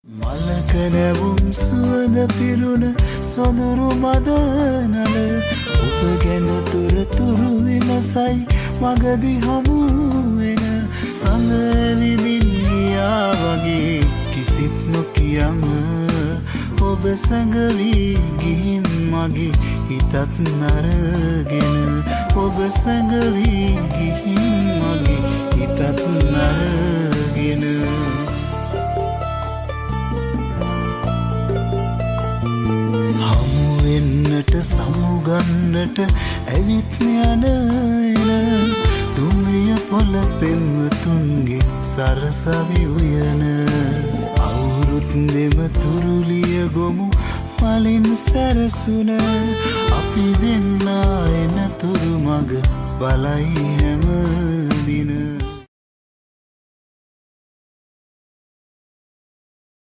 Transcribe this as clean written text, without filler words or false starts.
මලකනැවුම් සුවඳ පිරුණ සොඳුරු මදනල ඔබ ගැන තුරතුරු විමසයි මගදි හමුවෙන සඳවිදින් ගියා වගේ කිසිත් නොකියම ඔබ සැඟවී ගිහින් මගේ හිතත් නරගෙන ඔබ සැඟවී ගිහින් මගේ හිතත් නරගෙන සමුගන්නට ඇවිත් යන එන දුම්රිය පොළ පෙම්වතුන්ගේ සරසවි උයන අවුරුත් දෙම තුරුලිය ගොමු මලින් සැරසුන අපි දෙන්නා එන තුරු මග බලයි හැම දින